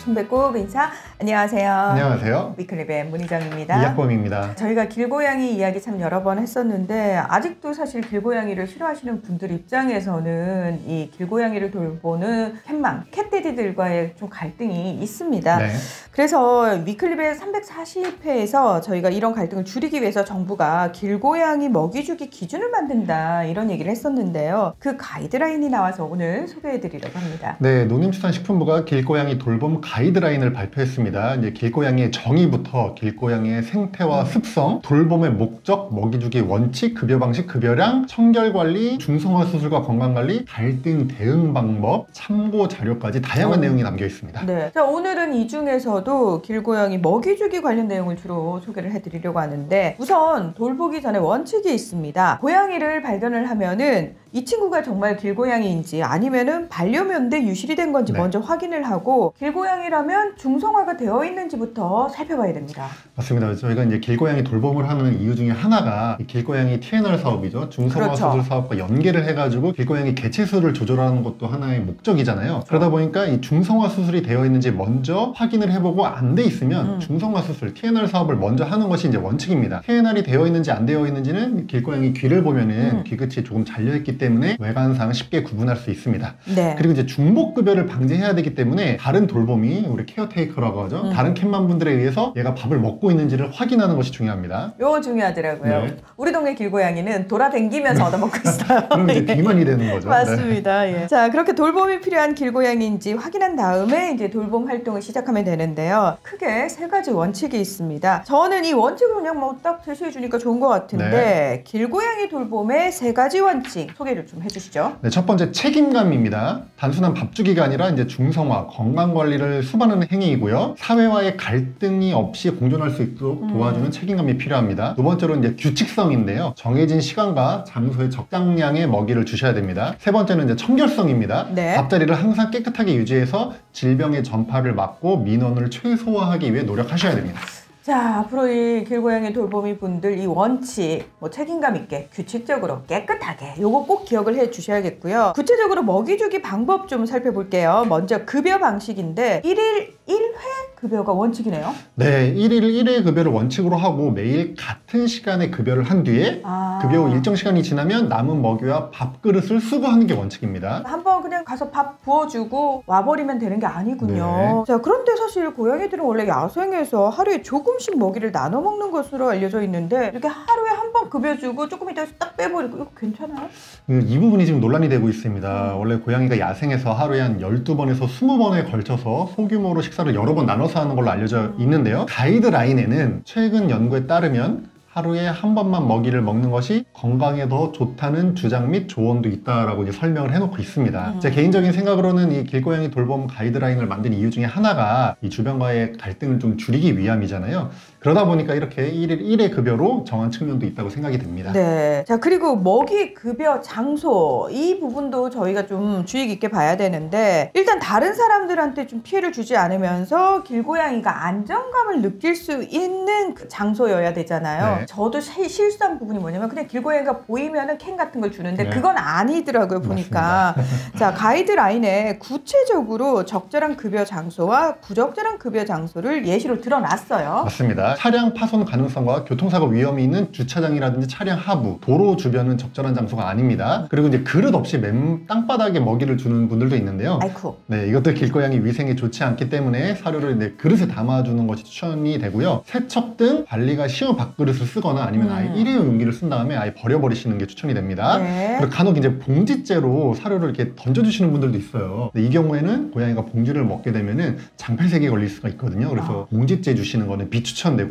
손배꼽 인사. 안녕하세요. 안녕하세요. 위클리브의 문희정입니다. 이학범입니다. 저희가 길고양이 이야기 참 여러 번 했었는데 아직도 사실 길고양이를 싫어하시는 분들 입장에서는 이 길고양이를 돌보는 캣맘, 캣데디들과의 좀 갈등이 있습니다. 네. 그래서 위클리브의 340회에서 저희가 이런 갈등을 줄이기 위해서 정부가 길고양이 먹이주기 기준을 만든다 이런 얘기를 했었는데요. 그 가이드라인이 나와서 오늘 소개해드리려고 합니다. 네, 농림수산식품부가 길고양이 돌봄 가이드라인을 발표했습니다. 이제 길고양이의 정의부터 길고양이의 생태와 습성, 돌봄의 목적, 먹이주기 원칙, 급여 방식, 급여량, 청결관리, 중성화 수술과 건강관리, 갈등 대응 방법, 참고 자료까지 다양한 내용이 담겨 있습니다. 네. 자, 오늘은 이 중에서도 길고양이 먹이주기 관련 내용을 주로 소개를 해드리려고 하는데 우선 돌보기 전에 원칙이 있습니다. 고양이를 발견을 하면은 이 친구가 정말 길고양이인지 아니면은 반려묘인데 유실이 된 건지 먼저 확인을 하고 길고양이라면 중성화가 되어 있는지부터 살펴봐야 됩니다. 맞습니다. 저희가 이제 길고양이 돌봄을 하는 이유 중에 하나가 이 길고양이 TNR 사업이죠. 중성화 수술 사업과 연계를 해가지고 길고양이 개체수를 조절하는 것도 하나의 목적이잖아요. 그러다 보니까 이 중성화 수술이 되어 있는지 먼저 확인을 해보고 안 돼 있으면 중성화 수술, TNR 사업을 먼저 하는 것이 이제 원칙입니다. TNR이 되어 있는지 안 되어 있는지는 길고양이 귀를 보면은 귀끝이 조금 잘려있기 때문에 외관상 쉽게 구분할 수 있습니다. 네. 그리고 이제 중복급여를 방지해야 되기 때문에 다른 돌봄이 우리 케어테이커라고 하죠. 다른 캣맘 분들에 의해서 얘가 밥을 먹고 있는지를 확인하는 것이 중요합니다. 요거 중요하더라고요. 네. 우리 동네 길고양이는 돌아다니면서 얻어먹고 있어요. 그럼 이제 비만이 되는 거죠. 맞습니다. 네. 예. 자, 그렇게 돌봄이 필요한 길고양이인지 확인한 다음에 이제 돌봄 활동을 시작하면 되는데요. 크게 세 가지 원칙이 있습니다. 저는 이 원칙을 그냥 뭐 딱 제시해 주니까 좋은 것 같은데 길고양이 돌봄의 세 가지 원칙 소개를 좀 해주시죠. 네, 첫 번째 책임감입니다. 단순한 밥주기가 아니라 이제 중성화, 건강관리를 수반하는 행위이고요. 사회와의 갈등이 없이 공존할 수 있도록 도와주는 책임감이 필요합니다. 두 번째로 이제 규칙성인데요. 정해진 시간과 장소에 적당량의 먹이를 주셔야 됩니다. 세 번째는 이제 청결성입니다. 네. 밥자리를 항상 깨끗하게 유지해서 질병의 전파를 막고 민원을 최소화하기 위해 노력하셔야 됩니다. 자, 앞으로 이 길고양이 돌보미 분들 이 원칙 뭐 책임감 있게 규칙적으로 깨끗하게 요거 꼭 기억을 해 주셔야겠고요. 구체적으로 먹이주기 방법 좀 살펴볼게요. 먼저 급여 방식인데 1일 1회 급여가 원칙이네요. 네, 1일 1회 급여를 원칙으로 하고 매일 같은 시간에 급여를 한 뒤에 급여 후 일정 시간이 지나면 남은 먹이와 밥그릇을 수거하는 게 원칙입니다. 한번 그냥 가서 밥 부어주고 와버리면 되는 게 아니군요. 네. 자, 그런데 사실 고양이들은 원래 야생에서 하루에 조금씩 먹이를 나눠 먹는 것으로 알려져 있는데 이렇게 하루에 한 번 급여 주고 조금 이따 딱 빼버리고 이거 괜찮아요? 이 부분이 지금 논란이 되고 있습니다. 원래 고양이가 야생에서 하루에 한 12번에서 20번에 걸쳐서 소규모로 식사를 여러 번 나눠서 하는 걸로 알려져 있는데요. 가이드라인에는 최근 연구에 따르면 하루에 한 번만 먹이를 먹는 것이 건강에 더 좋다는 주장 및 조언도 있다라고 이제 설명을 해놓고 있습니다. 제 개인적인 생각으로는 이 길고양이 돌봄 가이드라인을 만든 이유 중에 하나가 이 주변과의 갈등을 좀 줄이기 위함이잖아요. 그러다 보니까 이렇게 1일 1회 급여로 정한 측면도 있다고 생각이 됩니다. 네. 자, 그리고 먹이 급여 장소 이 부분도 저희가 좀 주의 깊게 봐야 되는데 일단 다른 사람들한테 좀 피해를 주지 않으면서 길고양이가 안정감을 느낄 수 있는 그 장소여야 되잖아요. 네. 저도 실수한 부분이 뭐냐면 그냥 길고양이가 보이면은 캔 같은 걸 주는데 그건 아니더라고요, 보니까. 자, 가이드라인에 구체적으로 적절한 급여 장소와 부적절한 급여 장소를 예시로 드러놨어요. 맞습니다. 차량 파손 가능성과 교통사고 위험이 있는 주차장이라든지 차량 하부, 도로 주변은 적절한 장소가 아닙니다. 그리고 이제 그릇 없이 땅바닥에 먹이를 주는 분들도 있는데요. 아이쿠. 네, 이것도 길고양이 위생에 좋지 않기 때문에 사료를 이제 그릇에 담아주는 것이 추천이 되고요. 세척 등 관리가 쉬운 밥그릇을 쓰거나 아니면 아예 일회용 용기를 쓴 다음에 아예 버려버리시는 게 추천이 됩니다. 네. 그리고 간혹 이제 봉지째로 사료를 이렇게 던져주시는 분들도 있어요. 이 경우에는 고양이가 봉지를 먹게 되면은 장폐색이 걸릴 수가 있거든요. 그래서 봉지째 주시는 거는 비추천되고요.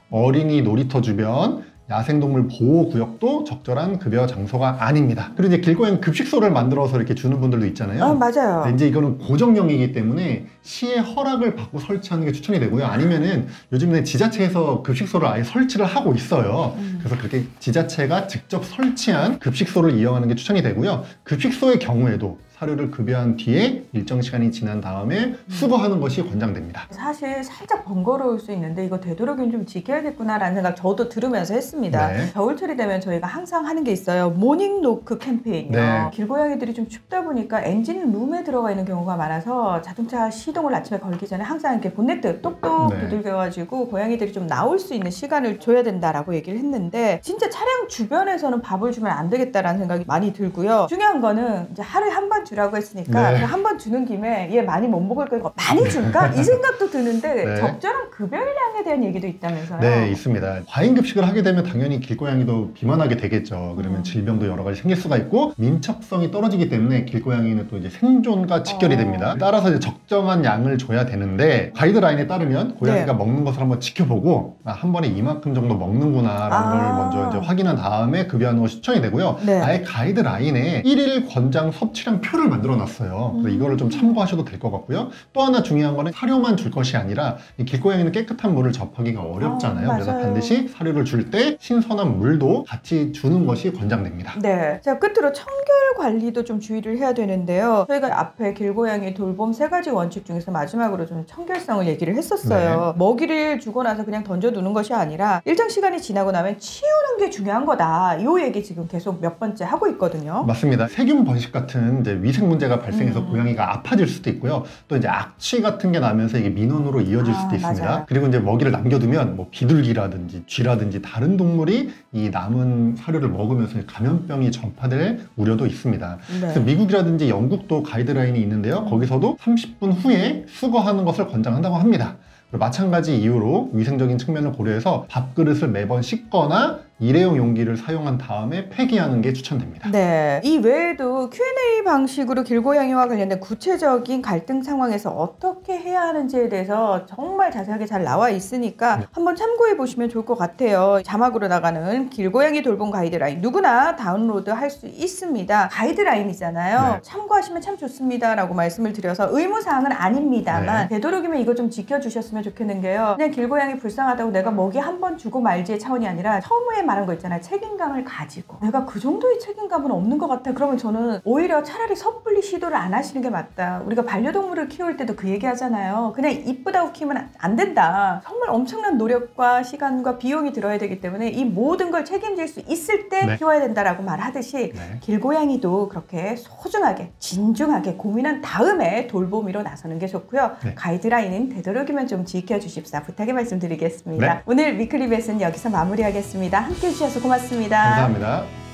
어린이 놀이터 주변, 야생동물 보호구역도 적절한 급여 장소가 아닙니다. 그리고 이제 길고양이 급식소를 만들어서 이렇게 주는 분들도 있잖아요. 맞아요. 근데 이제 이거는 고정형이기 때문에 시의 허락을 받고 설치하는 게 추천이 되고요. 아니면은 요즘에 지자체에서 급식소를 아예 설치를 하고 있어요. 그래서 그렇게 지자체가 직접 설치한 급식소를 이용하는 게 추천이 되고요. 급식소의 경우에도 사료를 급여한 뒤에 일정 시간이 지난 다음에 수거하는 것이 권장됩니다. 사실 살짝 번거로울 수 있는데 이거 되도록이면 좀 지켜야겠구나라는 생각 저도 들으면서 했습니다. 네. 겨울철이 되면 저희가 항상 하는 게 있어요. 모닝 노크 캠페인이요. 네. 길고양이들이 좀 춥다 보니까 엔진 룸에 들어가 있는 경우가 많아서 자동차 시동을 아침에 걸기 전에 항상 이렇게 본네트 똑똑 네. 두들겨가지고 고양이들이 좀 나올 수 있는 시간을 줘야 된다라고 얘기를 했는데 진짜 차량 주변에서는 밥을 주면 안 되겠다라는 생각이 많이 들고요. 중요한 거는 이제 하루에 한 번 주라고 했으니까 네. 한 번 주는 김에 얘 많이 못 먹을 거니까 많이 줄까? 이 생각도 드는데 네. 적절한 급여량에 대한 얘기도 있다면서요? 네, 있습니다. 과잉 급식을 하게 되면 당연히 길고양이도 비만하게 되겠죠. 그러면 질병도 여러 가지 생길 수가 있고 민첩성이 떨어지기 때문에 길고양이는 또 이제 생존과 직결이 됩니다. 따라서 이제 적정한 양을 줘야 되는데 가이드라인에 따르면 고양이가 네. 먹는 것을 한번 지켜보고 한 번에 이만큼 정도 먹는구나라는 걸 먼저 이제 확인한 다음에 급여하는 것이 추천이 되고요. 네. 아예 가이드라인에 1일 권장 섭취량 표를 만들어 놨어요. 그래서 이거를 좀 참고하셔도 될 것 같고요. 또 하나 중요한 거는 사료만 줄 것이 아니라 이 길고양이는 깨끗한 물을 접하기가 어렵잖아요. 그래서 맞아요. 반드시 사료를 줄 때 신선한 물도 같이 주는 것이 권장됩니다. 네. 자, 끝으로 청결 관리도 좀 주의를 해야 되는데요. 저희가 앞에 길고양이 돌봄 3가지 원칙 중에서 마지막으로 좀 청결성을 얘기를 했었어요. 먹이를 주고 나서 그냥 던져두는 것이 아니라 일정 시간이 지나고 나면 치우는 게 중요한 거다. 이 얘기 지금 계속 몇 번째 하고 있거든요. 맞습니다. 세균 번식 같은 이제 위생 문제가 발생해서 고양이가 아파질 수도 있고요. 또 이제 악취 같은 게 나면서 이게 민원으로 이어질 수도 있습니다. 맞아요. 그리고 이제 먹이를 남겨두면 뭐 비둘기라든지 쥐라든지 다른 동물이 이 남은 사료를 먹으면서 감염병이 전파될 우려도 있습니다. 네. 그래서 미국이라든지 영국도 가이드라인이 있는데요. 거기서도 30분 후에 수거하는 것을 권장한다고 합니다. 그리고 마찬가지 이유로 위생적인 측면을 고려해서 밥그릇을 매번 씻거나 일회용 용기를 사용한 다음에 폐기하는 게 추천됩니다. 네. 이 외에도 Q&A 방식으로 길고양이와 관련된 구체적인 갈등 상황에서 어떻게 해야 하는지에 대해서 정말 자세하게 잘 나와 있으니까 한번 참고해 보시면 좋을 것 같아요. 자막으로 나가는 길고양이 돌봄 가이드라인 누구나 다운로드 할 수 있습니다. 가이드라인이잖아요. 네. 참고하시면 참 좋습니다 라고 말씀을 드려서 의무사항은 아닙니다만 되도록이면 이거 좀 지켜주셨으면 좋겠는 게요. 그냥 길고양이 불쌍하다고 내가 먹이 한 번 주고 말지의 차원이 아니라 처음에 말한 거 있잖아요. 책임감을 가지고 내가 그 정도의 책임감은 없는 것 같아. 그러면 저는 오히려 차라리 섣불리 시도를 안 하시는 게 맞다. 우리가 반려동물을 키울 때도 그 얘기 하잖아요. 그냥 이쁘다고 키우면 안 된다. 정말 엄청난 노력과 시간과 비용이 들어야 되기 때문에 이 모든 걸 책임질 수 있을 때 키워야 된다라고 말하듯이 길고양이도 그렇게 소중하게 진중하게 고민한 다음에 돌보미로 나서는 게 좋고요. 가이드라인은 되도록이면 좀 지켜주십사 부탁의 말씀드리겠습니다. 오늘 위클리 벳은 여기서 마무리하겠습니다. 함께 해주셔서 고맙습니다. 감사합니다.